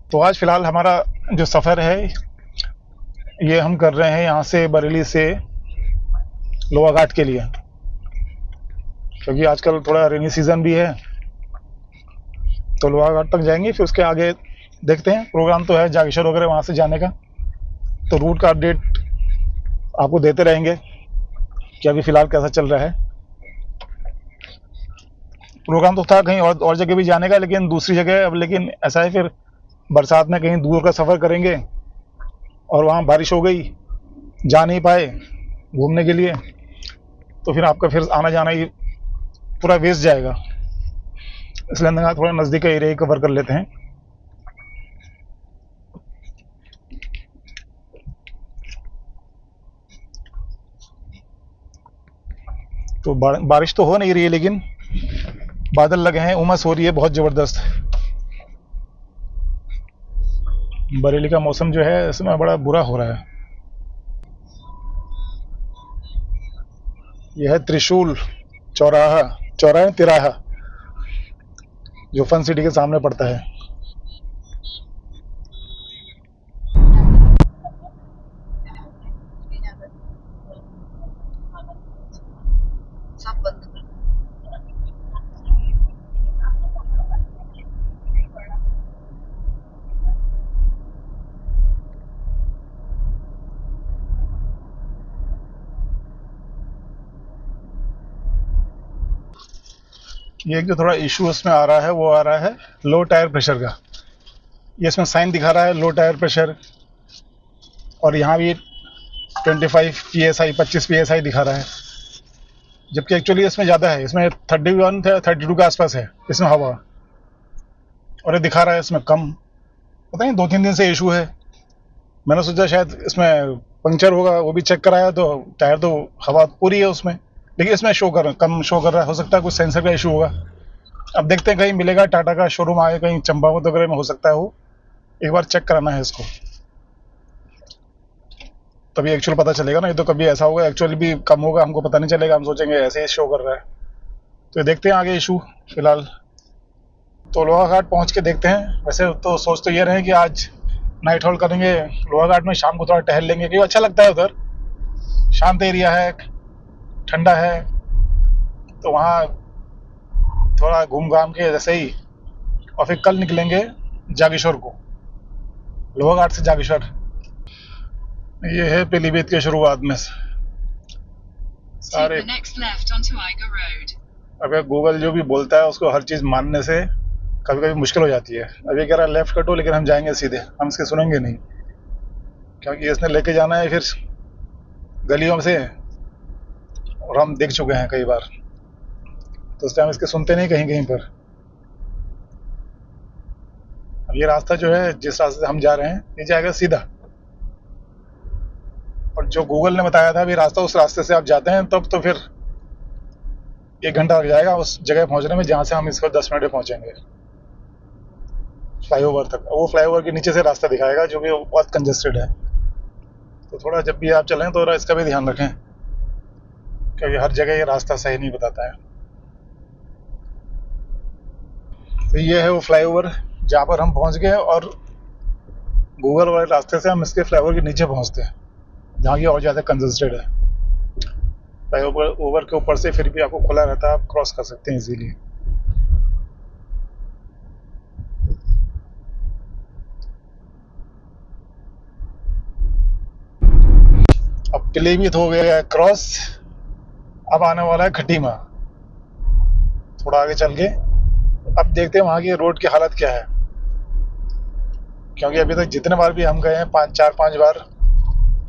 तो आज फ़िलहाल हमारा जो सफ़र है ये हम कर रहे हैं यहाँ से बरेली से लोहा घाट के लिए, क्योंकि आजकल थोड़ा रेनी सीज़न भी है। तो लोहा घाट तक जाएंगे, फिर उसके आगे देखते हैं। प्रोग्राम तो है जागेश्वर वगैरह वहाँ से जाने का, तो रूट का अपडेट आपको देते रहेंगे कि अभी फ़िलहाल कैसा चल रहा है। प्रोग्राम तो था कहीं और जगह भी जाने का, लेकिन दूसरी जगह। अब लेकिन ऐसा है, फिर बरसात में कहीं दूर का सफ़र करेंगे और वहाँ बारिश हो गई, जा नहीं पाए घूमने के लिए, तो फिर आपका फिर आना जाना ही पूरा वेस्ट जाएगा। इसलिए हमने कहा थोड़ा नज़दीक का एरिया ही कवर कर लेते हैं। तो बारिश तो हो नहीं रही है, लेकिन बादल लगे हैं, उमस हो रही है बहुत ज़बरदस्त। बरेली का मौसम जो है इसमें बड़ा बुरा हो रहा है। यह है त्रिशूल चौराहा, चौराहा तिराहा, जो फन सिटी के सामने पड़ता है। ये एक जो थोड़ा इशू इसमें आ रहा है वो आ रहा है लो टायर प्रेशर का। ये इसमें साइन दिखा रहा है लो टायर प्रेशर, और यहाँ भी 25 PSI 25 PSI दिखा रहा है, जबकि एक्चुअली इसमें ज़्यादा है। इसमें 31 32 के आसपास है इसमें हवा, और ये दिखा रहा है इसमें कम। पता नहीं 2-3 दिन से इशू है। मैंने सोचा शायद इसमें पंक्चर होगा, वो भी चेक कराया तो टायर तो हवा पूरी है उसमें, लेकिन इसमें कम शो कर रहा है। हो सकता है कुछ सेंसर का इशू होगा। अब देखते हैं, कहीं मिलेगा टाटा का शोरूम आगे कहीं चंपावत वगैरह में, हो सकता है वो। एक बार चेक कराना है इसको, तभी एक्चुअल पता चलेगा ना। ये तो कभी ऐसा होगा एक्चुअली भी कम होगा, हमको पता नहीं चलेगा, हम सोचेंगे ऐसे ही शो कर रहा है। तो ये देखते हैं आगे इशू। फिलहाल तो लोहा घाट पहुंच के देखते हैं। वैसे तो सोच तो ये रहे कि आज नाइट हॉल्ट करेंगे लोहा घाट में, शाम को थोड़ा टहल लेंगे, क्योंकि अच्छा लगता है उधर। शांत एरिया है, ठंडा है, तो वहाँ थोड़ा घूम घाम के जैसे ही, और फिर कल निकलेंगे जागेश्वर को, लोहा घाट से जागेश्वर। ये है पीलीभीत के शुरुआत में सारे। अगर गूगल जो भी बोलता है उसको हर चीज़ मानने से कभी कभी मुश्किल हो जाती है। अभी कह रहा है लेफ्ट कटो, लेकिन हम जाएंगे सीधे, हम इसके सुनेंगे नहीं, क्योंकि इसने लेके जाना है फिर गलियों से, और हम देख चुके हैं कई बार, तो इसलिए हम इसके सुनते नहीं कहीं कहीं पर। अब ये रास्ता जो है, जिस रास्ते से हम जा रहे हैं, ये जाएगा सीधा, और जो गूगल ने बताया था भी रास्ता, उस रास्ते से आप जाते हैं तब तो फिर 1 घंटा लग जाएगा उस जगह पहुंचने में, जहाँ से हम इसको 10 मिनट में पहुंचेंगे फ्लाईओवर तक। वो फ्लाईओवर के नीचे से रास्ता दिखाएगा, जो कि बहुत कंजेस्टेड है। तो थोड़ा जब भी आप चलें तो इसका भी ध्यान रखें, क्योंकि हर जगह ये रास्ता सही नहीं बताता है। तो ये है वो फ्लाईओवर जहाँ पर हम पहुँच गए, और गूगल वाले रास्ते से हम इसके फ्लाईओवर के नीचे पहुँचते हैं, जहाँ की और ज़्यादा कंजेस्टेड है। फ्लाईओवर ओवर के ऊपर से फिर भी आपको खुला रहता है, आप क्रॉस कर सकते हैं इजीली। अब पीलीभीत हो गया है क्रॉस, अब आने वाला है खटीमा, थोड़ा आगे चल के। अब देखते हैं वहाँ की रोड की हालत क्या है, क्योंकि अभी तक जितने बार भी हम गए हैं, 5 बार,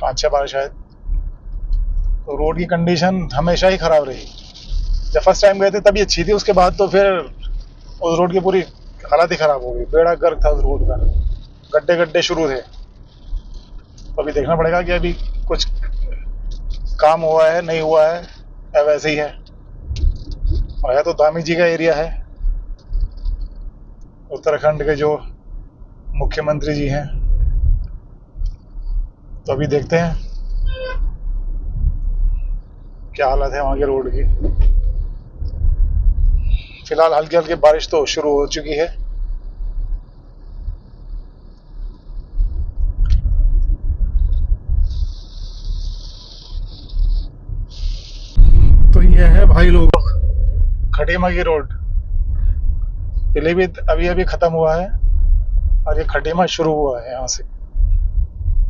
5-6 बार शायद, तो रोड की कंडीशन हमेशा ही ख़राब रही। जब फर्स्ट टाइम गए थे तभी अच्छी थी, उसके बाद तो फिर उस रोड की पूरी हालत ही ख़राब हो गई। बेड़ा गर्क था उस रोड का, गड्ढे गड्ढे शुरू थे। तो अभी देखना पड़ेगा कि अभी कुछ काम हुआ है, नहीं हुआ है, या वैसे ही है। और है तो धामी जी का एरिया है, उत्तराखंड के जो मुख्यमंत्री जी हैं। तो अभी देखते हैं क्या हालत है वहाँ के रोड की। फिलहाल हल्की हल्की बारिश तो शुरू हो चुकी है, ये है भाई लोग खटीमा की रोड। पीलीभीत अभी अभी खत्म हुआ है और ये खटीमा शुरू हुआ है यहाँ से।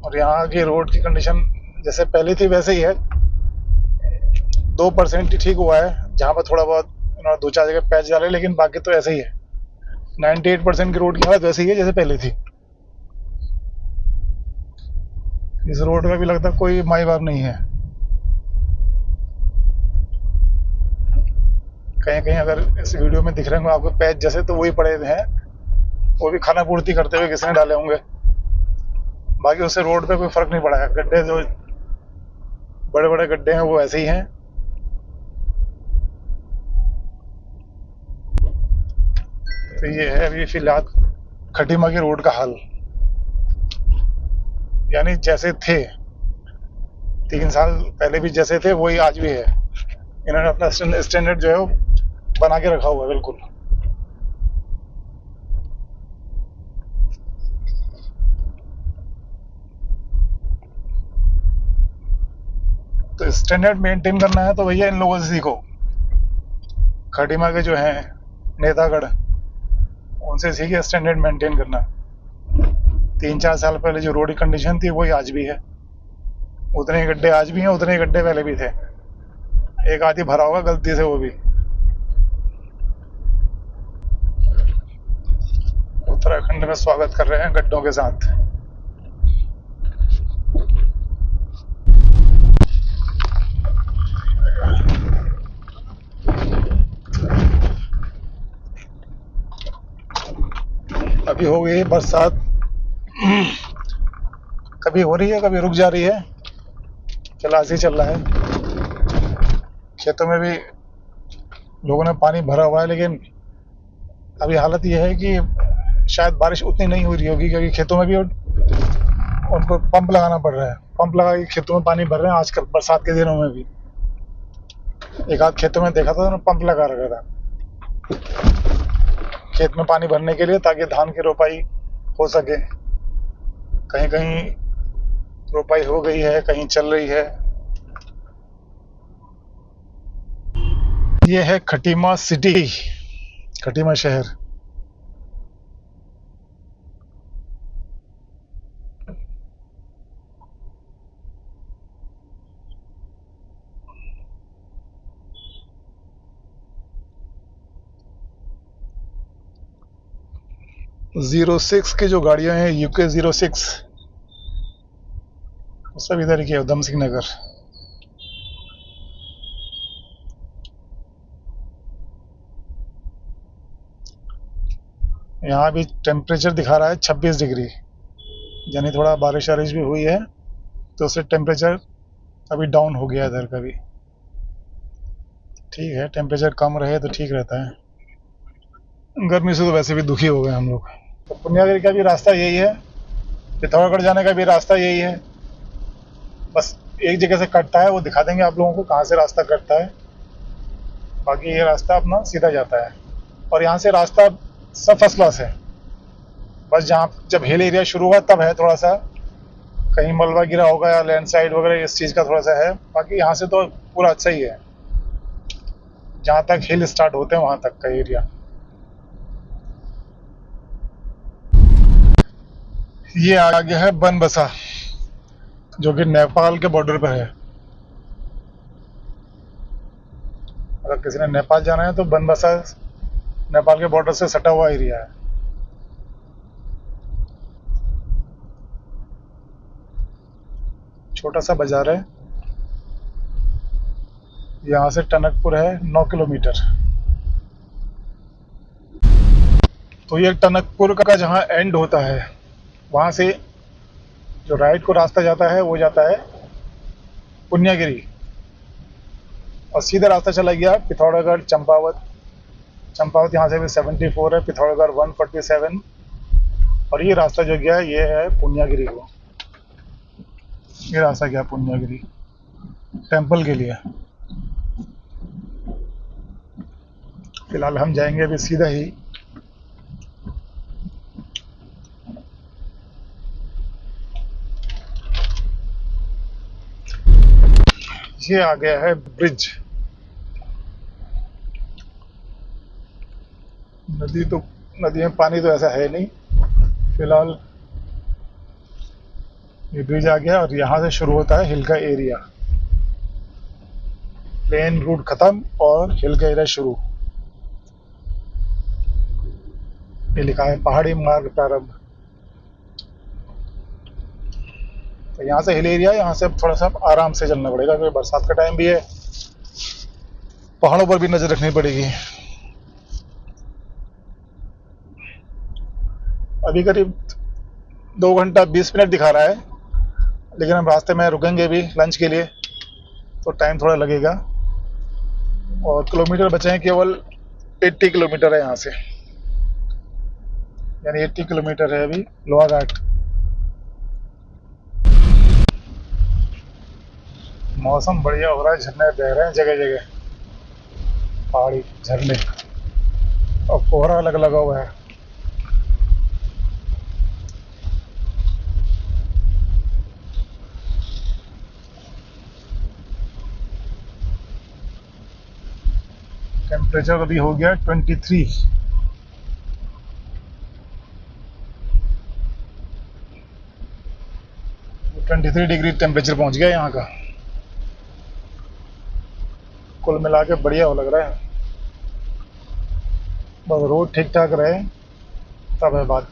और यहाँ की रोड की कंडीशन जैसे पहले थी वैसे ही है। 2% ही ठीक हुआ है, जहाँ पर थोड़ा बहुत इन्होंने 2-4 जगह पैच डाले, लेकिन बाकी तो ऐसे ही है। 98% की रोड की हालत वैसे ही है जैसे पहले थी। इस रोड का भी लगता कोई माई बाप नहीं है। कहीं कहीं अगर इस वीडियो में दिख रहे होंगे आपको पैच जैसे, तो वही पड़े हैं, वो भी खाना पूर्ति करते हुए किसी ने डाले होंगे। बाकी उससे रोड पे कोई फर्क नहीं पड़ा है। गड्ढे जो बड़े बड़े गड्ढे हैं वो ऐसे ही हैं। तो ये है अभी फिलहाल खटीमा की रोड का हाल, यानी जैसे थे 3 साल पहले भी जैसे थे वही आज भी है। इन्होंने अपना स्टैंडर्ड जो है वो बना के रखा हुआ है बिल्कुल। तो स्टैंडर्ड मेंटेन करना है तो भैया इन लोगों से सीखो। खटीमा के जो हैं नेतागढ़, उनसे सीखे स्टैंडर्ड मेंटेन करना। 3-4 साल पहले जो रोड की कंडीशन थी वही आज भी है। उतने ही गड्ढे आज भी हैं, उतने ही गड्ढे पहले भी थे। एक आधी भरा होगा गलती से वो भी। उत्तराखंड में स्वागत कर रहे हैं गड्ढों के साथ। अभी हो गई बरसात, कभी हो रही है कभी रुक जा रही है, चला ऐसे ही चल रहा है। खेतों में भी लोगों ने पानी भरा हुआ है, लेकिन अभी हालत यह है कि शायद बारिश उतनी नहीं हो रही होगी, क्योंकि खेतों में भी उनको पंप लगाना पड़ रहा है। पंप लगा के खेतों में पानी भर रहे हैं आजकल बरसात के दिनों में भी। एक आध खेतों में देखा था उन्होंने पंप लगा रखा था खेत में पानी भरने के लिए, ताकि धान की रोपाई हो सके। कहीं कहीं रोपाई हो गई है, कहीं चल रही है। ये है खटीमा सिटी, खटीमा शहर। जीरो 6 की जो गाड़ियां हैं, यूके 06, सब इधर की है, उधम सिंह नगर। यहाँ भी टेम्परेचर दिखा रहा है 26 डिग्री, यानी थोड़ा बारिश वारिश भी हुई है तो उससे टेम्परेचर अभी डाउन हो गया इधर का भी। ठीक है, टेम्परेचर कम रहे तो ठीक रहता है। गर्मी से तो वैसे भी दुखी हो गए हम लोग। तो पुण्यागिरी का भी रास्ता यही है, पिथौरागढ़ जाने का भी रास्ता यही है। बस एक जगह से कटता है, वो दिखा देंगे आप लोगों को कहाँ से रास्ता कटता है। बाकी ये रास्ता अपना सीधा जाता है, और यहाँ से रास्ता सब फर्स्ट क्लास है। बस जहाँ जब हिल एरिया शुरू हुआ तब है थोड़ा सा, कहीं मलबा गिरा होगा या लैंडस्लाइड वगैरह, इस चीज़ का थोड़ा सा है। बाकी यहाँ से तो पूरा अच्छा ही है, जहाँ तक हिल स्टार्ट होते हैं वहाँ तक का एरिया। ये आगे है बनबसा, जो कि नेपाल के बॉर्डर पर है। अगर किसी ने नेपाल जाना है तो बनबसा नेपाल के बॉर्डर से सटा हुआ एरिया है। छोटा सा बाजार है। यहाँ से टनकपुर है 9 किलोमीटर। तो ये टनकपुर का जहाँ एंड होता है, वहाँ से जो राइट को रास्ता जाता है वो जाता है पुण्यागिरी, और सीधा रास्ता चला गया पिथौरागढ़ चंपावत। चंपावत यहाँ से भी 74 है, पिथौरागढ़ 147, और ये रास्ता जो गया ये है पुण्यागिरी को। ये रास्ता गया पुण्यागिरी टेम्पल के लिए। फिलहाल हम जाएंगे अभी सीधा ही ये आ गया है ब्रिज। नदी तो नदी में पानी तो ऐसा है नहीं फिलहाल। ये ब्रिज आ गया और यहाँ से शुरू होता है हिल का एरिया। प्लेन रूट खत्म और हिल का एरिया शुरू। ये लिखा है पहाड़ी मार्ग प्रारंभ। तो यहाँ से हिल एरिया, यहाँ से अब थोड़ा सा आराम से चलना पड़ेगा क्योंकि बरसात का टाइम भी है, पहाड़ों पर भी नजर रखनी पड़ेगी। अभी करीब 2 घंटा 20 मिनट दिखा रहा है, लेकिन हम रास्ते में रुकेंगे भी लंच के लिए तो टाइम थोड़ा लगेगा। और किलोमीटर बचे हैं केवल 80 किलोमीटर है यहाँ से, यानी 80 किलोमीटर है अभी लोहा घाट। मौसम बढ़िया हो रहा है, झरने बह रहे हैं जगह जगह, पहाड़ी झरने, और कोहरा अलग लगा हुआ है। टेम्परेचर अभी हो गया 23। तो 23 डिग्री टेम्परेचर पहुंच गया यहाँ का। कुल मिला के बढ़िया हो लग रहा है, बस रोड ठीक ठाक रहे तब है बात।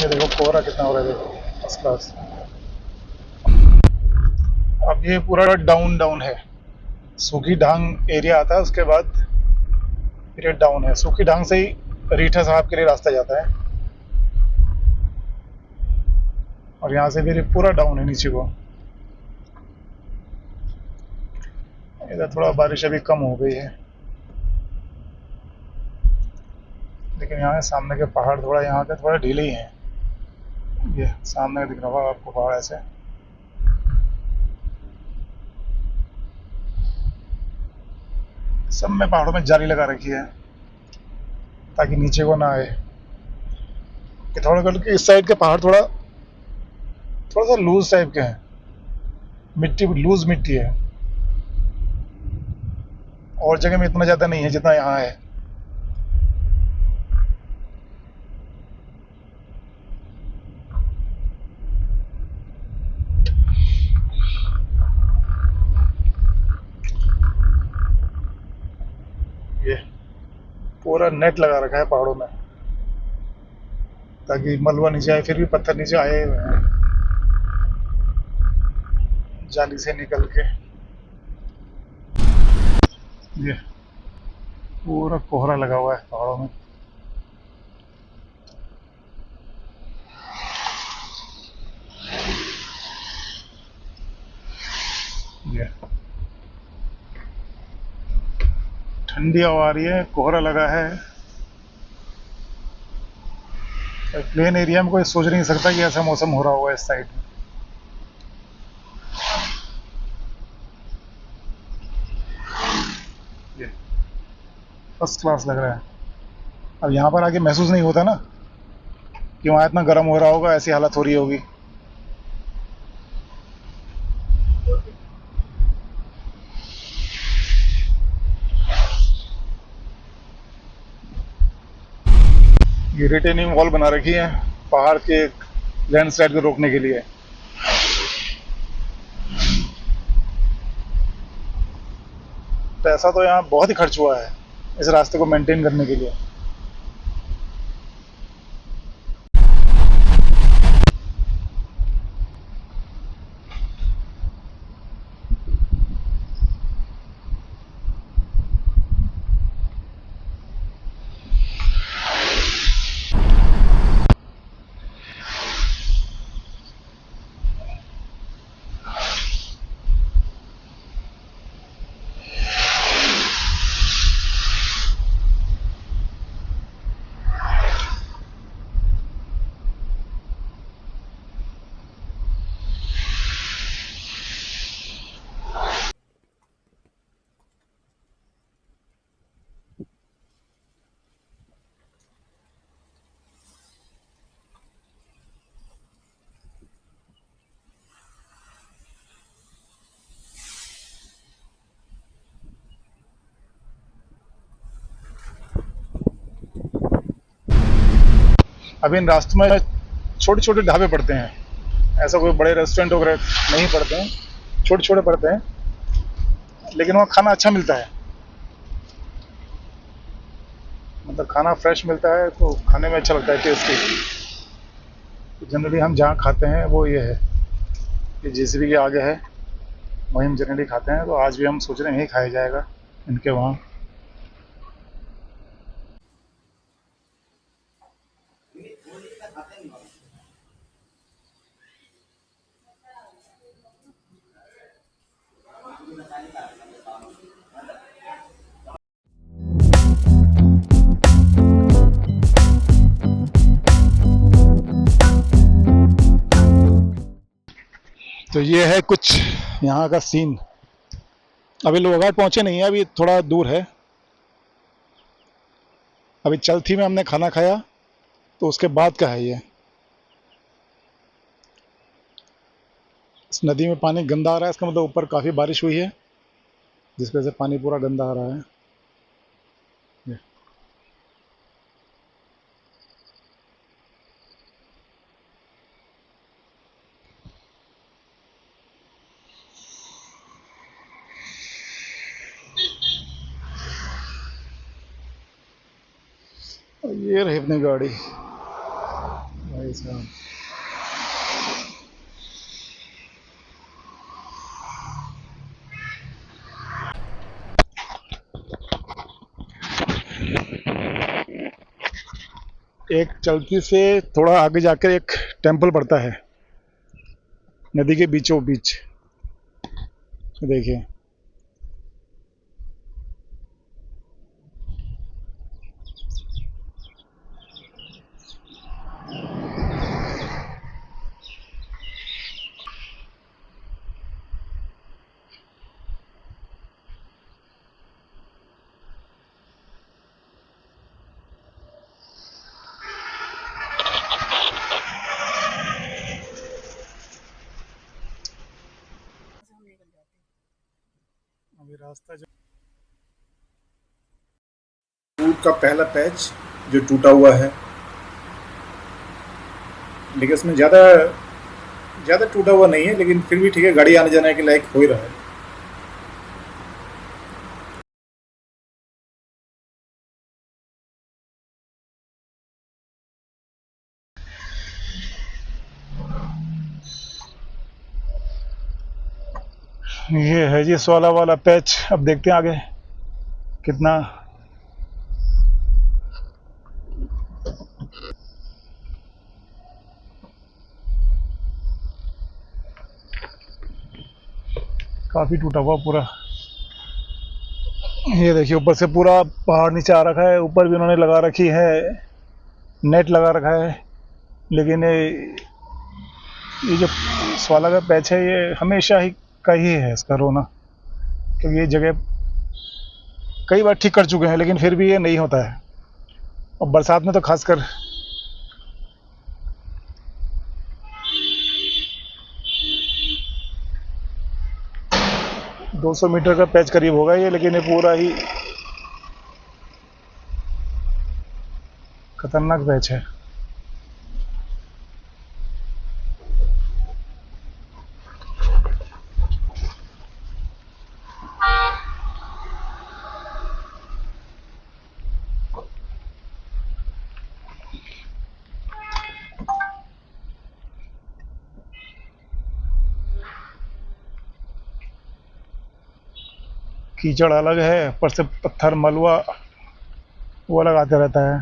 ये देखो कोहरा कितना हो रहा है, देखो फर्स्ट क्लास। अब ये पूरा डाउन डाउन है, सूखी ढांग एरिया आता है, उसके बाद फिर ये डाउन है। सूखी ढांग से ही रीठा साहब के लिए रास्ता जाता है और यहाँ से फिर ये पूरा डाउन है नीचे को। इधर थोड़ा बारिश अभी कम हो गई है, लेकिन यहाँ सामने के पहाड़ थोड़ा यहाँ के थोड़ा ढीले ही हैं। ये सामने दिख रहा होगा आपको पहाड़ ऐसे, सब में पहाड़ों में जाली लगा रखी है ताकि नीचे को ना आए। कि थोड़ा करके इस साइड के पहाड़ थोड़ा थोड़ा सा लूज टाइप के हैं, मिट्टी लूज मिट्टी है, और जगह में इतना ज़्यादा नहीं है जितना यहाँ है। ये पूरा नेट लगा रखा है पहाड़ों में ताकि मलबा नीचे आए, फिर भी पत्थर नीचे आए हुए हैं जाली से निकल के। ये पूरा कोहरा लगा हुआ है पहाड़ों में। ये ठंडी हवा आ रही है, कोहरा लगा है। प्लेन एरिया में कोई सोच नहीं सकता कि ऐसा मौसम हो रहा होगा इस साइड में। ये फर्स्ट क्लास लग रहा है। अब यहाँ पर आके महसूस नहीं होता ना कि वहाँ इतना गर्म हो रहा होगा, ऐसी हालत हो रही होगी। ये रिटेनिंग वॉल बना रखी है पहाड़ के लैंडस्लाइड को रोकने के लिए। पैसा तो यहाँ बहुत ही खर्च हुआ है इस रास्ते को मेंटेन करने के लिए। अभी इन रास्तों में छोटे छोटे ढाबे पड़ते हैं, ऐसा कोई बड़े रेस्टोरेंट वगैरह नहीं पड़ते हैं, छोटे छोटे पड़ते हैं, लेकिन वहाँ खाना अच्छा मिलता है, मतलब खाना फ्रेश मिलता है तो खाने में अच्छा लगता है, टेस्टी। तो जनरली हम जहाँ खाते हैं वो ये है, ये जेसीबी के आगे है, वहीं हम जनरली खाते हैं। तो आज भी हम सोच रहे हैं यहीं खाया जाएगा इनके वहाँ। तो ये है कुछ यहाँ का सीन। अभी लोहाघाट पहुँचे नहीं है, अभी थोड़ा दूर है। अभी चलथी में हमने खाना खाया, तो उसके बाद का है ये। इस नदी में पानी गंदा आ रहा है, इसका मतलब ऊपर काफ़ी बारिश हुई है, जिस वजह से पानी पूरा गंदा आ रहा है। ये रही अपनी गाड़ी भाई साहब। एक चलती से थोड़ा आगे जाकर एक टेंपल पड़ता है नदी के बीचों बीच, देखिए। अभी रास्ता जो रूट का पहला पैच जो टूटा हुआ है, लेकिन इसमें ज़्यादा टूटा हुआ नहीं है, लेकिन फिर भी ठीक है, गाड़ी आने जाने के लायक हो ही रहा है। ये है जी सोला वाला पैच। अब देखते हैं आगे कितना। काफ़ी टूटा हुआ पूरा। ये देखिए ऊपर से पूरा पहाड़ नीचे आ रखा है, ऊपर भी उन्होंने लगा रखी है, नेट लगा रखा है। लेकिन ये जो स्वाला का पैच है, ये हमेशा ही का ही है इसका रोना, क्योंकि ये जगह कई बार ठीक कर चुके हैं, लेकिन फिर भी ये नहीं होता है, और बरसात में तो खासकर। 200 मीटर का पैच करीब होगा ये, लेकिन ये पूरा ही खतरनाक पैच है। कीचड़ अलग है, ऊपर से पत्थर मलुआ वो अलग आते रहता है।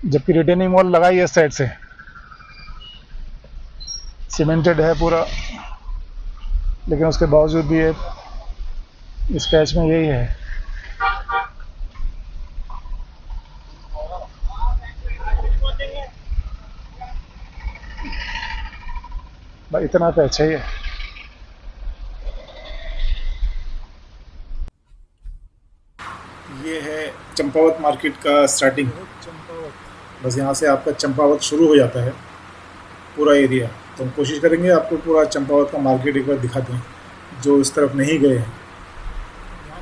जबकि रिटेनिंग वॉल लगाई है इस साइड से, सीमेंटेड है पूरा, लेकिन उसके बावजूद भी ये इस पैच में यही है। भाई इतना पैच है ये। ये है चंपावत मार्केट का स्टार्टिंग। बस यहाँ से आपका चंपावत शुरू हो जाता है पूरा एरिया। तो हम कोशिश करेंगे आपको पूरा चंपावत का मार्केट एक बार दिखा दें, जो इस तरफ नहीं गए हैं।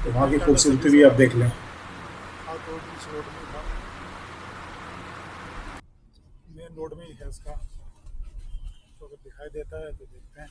तो वहाँ की खूबसूरती भी आप देख लें। हाँ, तो इस रोड में था, मेन रोड में ही है इसका, तो अगर दिखाई देता है तो देखते हैं।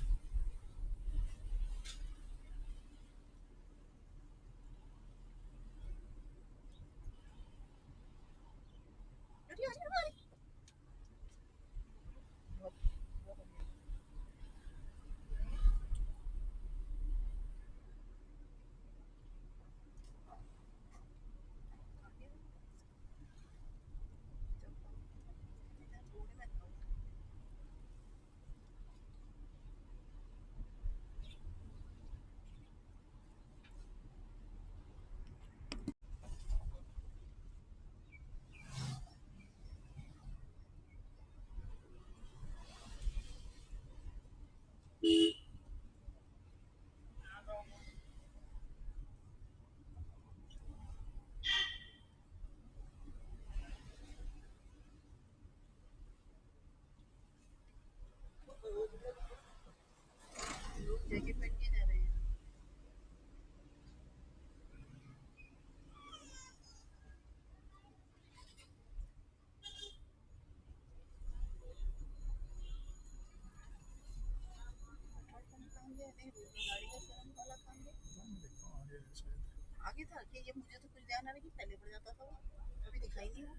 आगे था कि ये मुझे तो कुछ ध्यान आ रहा कि पहले पड़ जाता था, अभी दिखाई नहीं हुआ।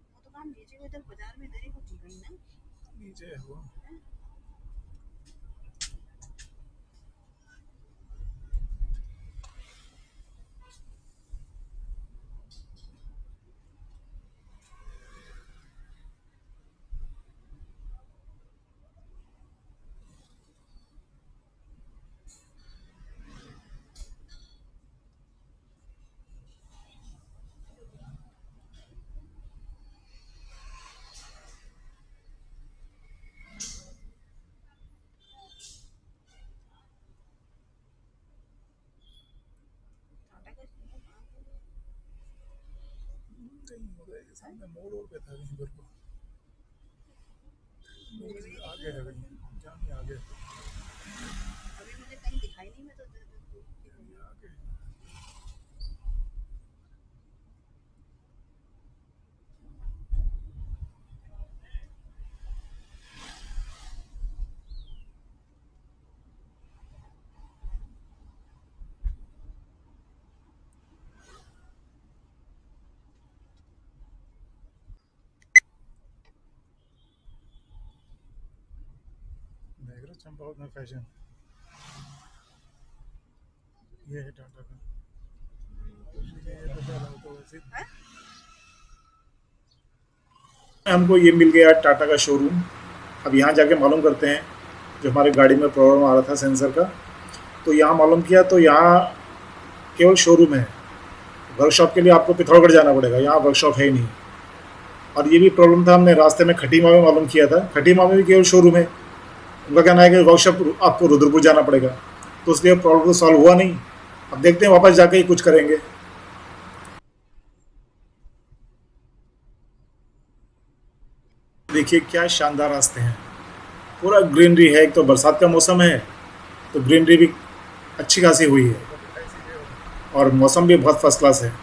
वो दुकान नीचे को इधर बाजार में इधर ही होती कहीं ना, नीचे है वो। टाटा का सामने मोड़ पे था कहीं पर को, मोड़ से आगे है कहीं, जाने आगे अभी मुझे कहीं दिखाई नहीं, मैं तो आगे। देख रहे चंपावत में फैशन, ये है टाटा का, ये तो चला तो वैसे हमको ये मिल गया टाटा का शोरूम। अब यहाँ जाके मालूम करते हैं, जो हमारी गाड़ी में प्रॉब्लम आ रहा था सेंसर का, तो यहाँ मालूम किया तो यहाँ केवल शोरूम है। वर्कशॉप के लिए आपको पिथौरागढ़ जाना पड़ेगा, यहाँ वर्कशॉप है ही नहीं। और ये भी प्रॉब्लम था, हमने रास्ते में खटीमा में मालूम किया था, खटीमा में भी केवल शोरूम है। उनका कहना है कि वर्कशॉप आपको रुद्रपुर जाना पड़ेगा, तो इसलिए प्रॉब्लम तो सॉल्व हुआ नहीं। अब देखते हैं, वापस जाके ही कुछ करेंगे। देखिए क्या शानदार रास्ते हैं, पूरा ग्रीनरी है। एक तो बरसात का मौसम है तो ग्रीनरी भी अच्छी खासी हुई है, और मौसम भी बहुत फर्स्ट क्लास है।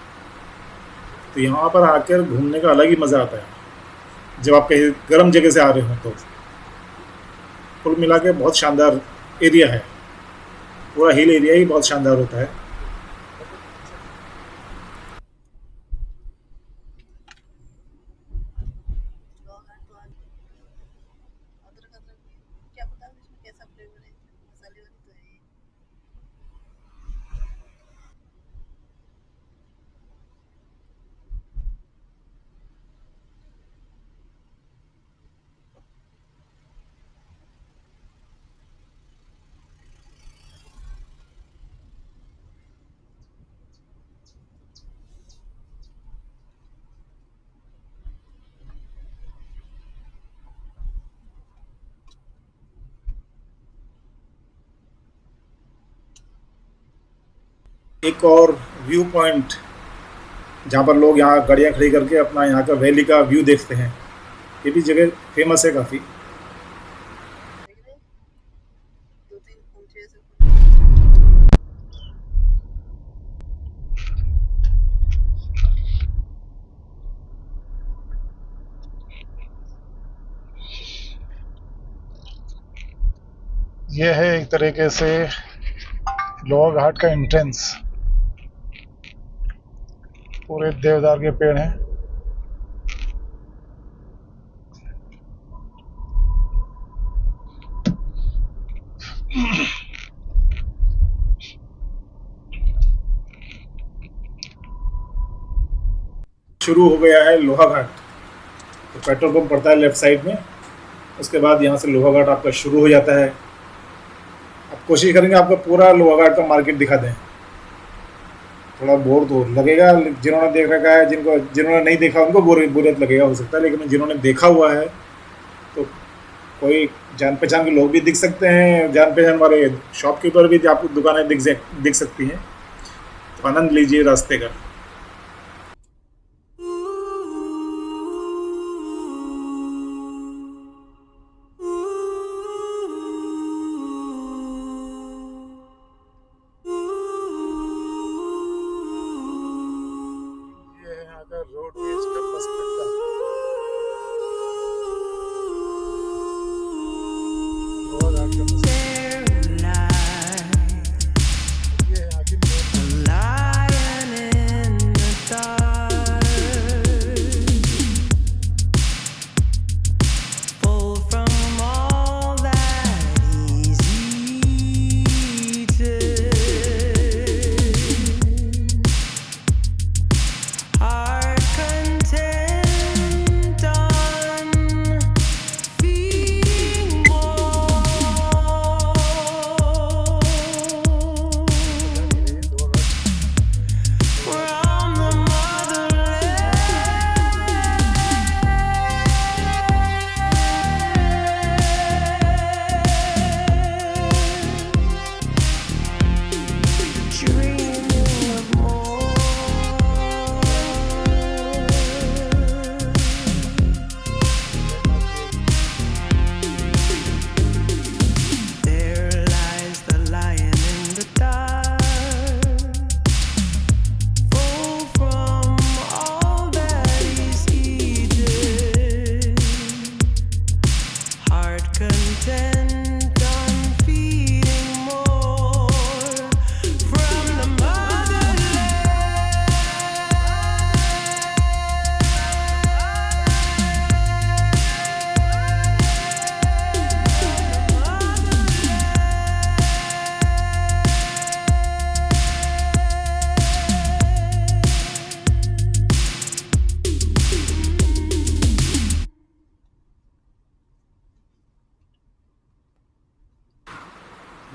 तो यहाँ पर आकर घूमने का अलग ही मज़ा आता है, जब आप कहीं गर्म जगह से आ रहे हो तो। कुल मिला के बहुत शानदार एरिया है। पूरा हिल एरिया ही बहुत शानदार होता है। लोहाघाट तो अदरक अदरक क्या पता इसमें कैसा फ्लेवर है, मसाले वाली तो है। एक और व्यू पॉइंट जहाँ पर लोग यहाँ गाड़ियाँ खड़ी करके अपना यहाँ का वैली का व्यू देखते हैं, ये भी जगह फेमस है काफ़ी। देख रहे दो तीन ऊंचे ऐसे ये है एक तरीके से लोअर घाट का एंट्रेंस। पूरे देवदार के पेड़ हैं। शुरू हो गया है लोहा घाट। तो पेट्रोल पंप पड़ता है लेफ्ट साइड में, उसके बाद यहाँ से लोहा घाट आपका शुरू हो जाता है। अब कोशिश करेंगे आपको पूरा लोहा घाट का मार्केट दिखा दें। थोड़ा बोर तो लगेगा, जिन्होंने देख रखा है, जिन्होंने नहीं देखा उनको बोरियत लगेगा हो सकता है, लेकिन जिन्होंने देखा हुआ है तो कोई जान पहचान के लोग भी दिख सकते हैं, जान पहचान वाले शॉपकीपर भी आपको दुकानें दिख सकती हैं। तो आनंद लीजिए रास्ते का। ये है यहाँ का रोडवेज का बस अड्डा। लोअर घाट का बस अड्डा। ये है यहाँ की मेन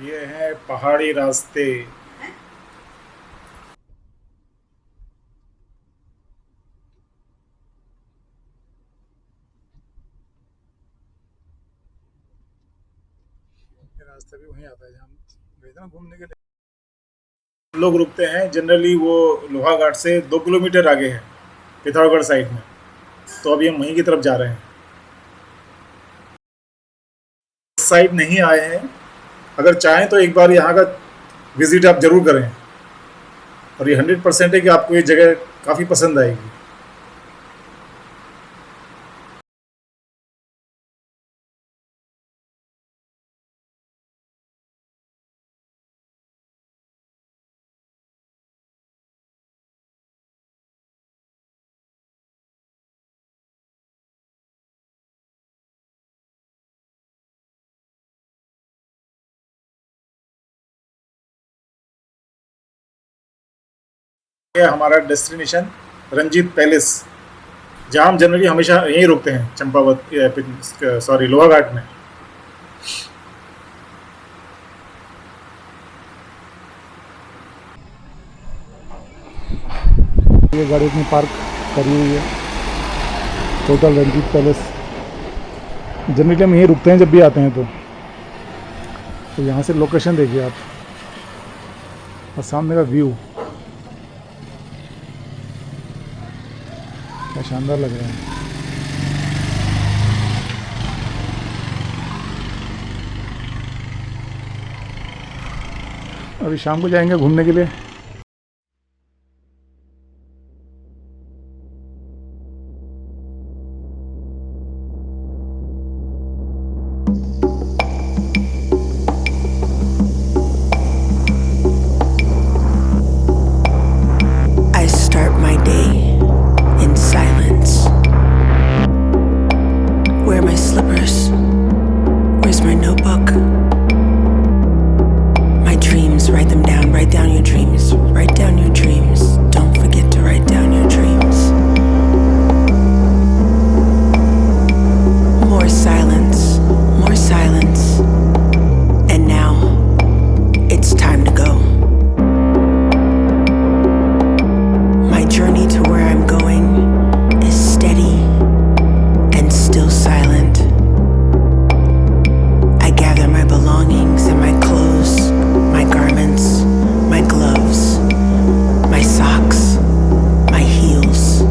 ये है पहाड़ी रास्ते। ये रास्ता भी वहीं आता है जहाँ हम गए थे ना घूमने के लिए। लोग रुकते हैं जनरली, वो लोहा घाट से 2 किलोमीटर आगे है पिथौरागढ़ साइड में। तो अभी हम वहीं की तरफ जा रहे हैं। इस साइड नहीं आए हैं, अगर चाहें तो एक बार यहाँ का विजिट आप जरूर करें। और ये 100% है कि आपको ये जगह काफ़ी पसंद आएगी। ये हमारा डेस्टिनेशन रंजीत पैलेस, जहाँ हम जनरली हमेशा यहीं रुकते हैं, चंपावत सॉरी लोहाघाट में। ये गाड़ी अपनी पार्क करी हुई है होटल रंजीत पैलेस। जनरली हम यहीं रुकते हैं जब भी आते हैं तो यहाँ से लोकेशन देखिए आप और सामने का व्यू क्या शानदार लग रहा है। अभी शाम को जाएंगे घूमने के लिए। I start my day in silence. Where are my slippers? Where's my notebook? My dreams, write them down. Write down your dreams. Write down your dreams. Don't forget to write down your dreams. More silence. More silence. And now, it's time to go. My journey to where I'm going is steady and still silent. I gather my belongings and my clothes, my garments, my gloves, my socks, my heels,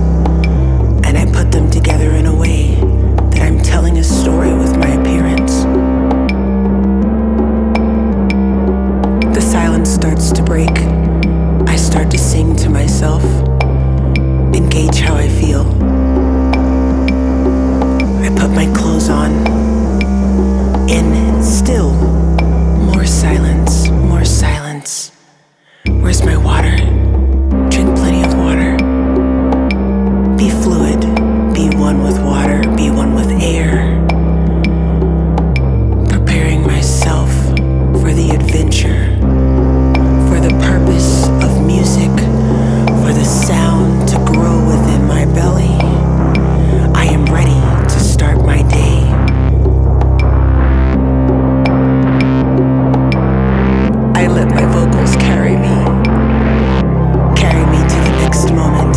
and I put them together in a way that I'm telling a story with my appearance. The silence starts to break. I start to sing to myself and gauge how I feel. I put my clothes on, and still more silence, more silence. Where's my water? Drink plenty of water. Be fluid, be one with water, be one with air. Preparing myself for the adventure, for the purpose of music, for the sound to grow within my belly. I am ready to start my day. I let my vocals carry me to the next moment.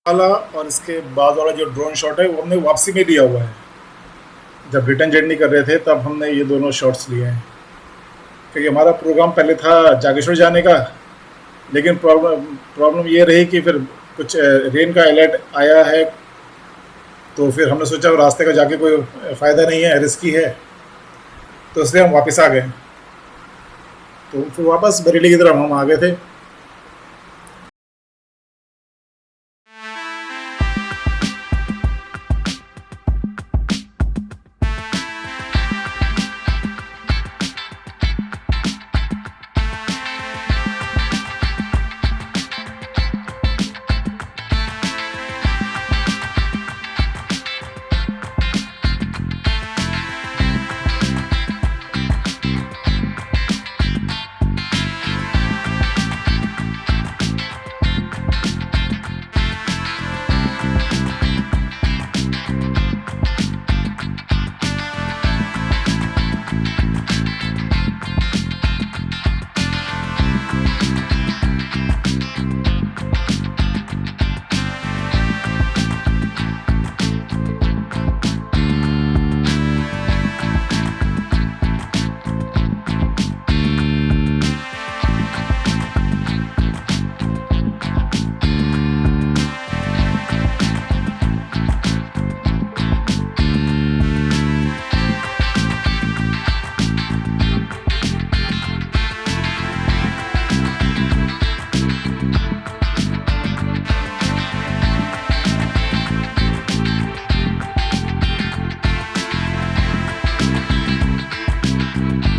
वाला और इसके बाद वाला जो drone shot है वो हमने वापसी में लिया हुआ है। जब रिटर्न जर्नी कर रहे थे तब हमने ये दोनों शॉट्स लिए हैं, क्योंकि हमारा प्रोग्राम पहले था जागेश्वर जाने का, लेकिन प्रॉब्लम ये रही कि फिर कुछ रेन का अलर्ट आया है, तो फिर हमने सोचा रास्ते का जाके कोई फ़ायदा नहीं है, रिस्की है, तो इसलिए हम वापस आ गए। तो फिर वापस बरेली की तरफ हम आ गए थे। Bye.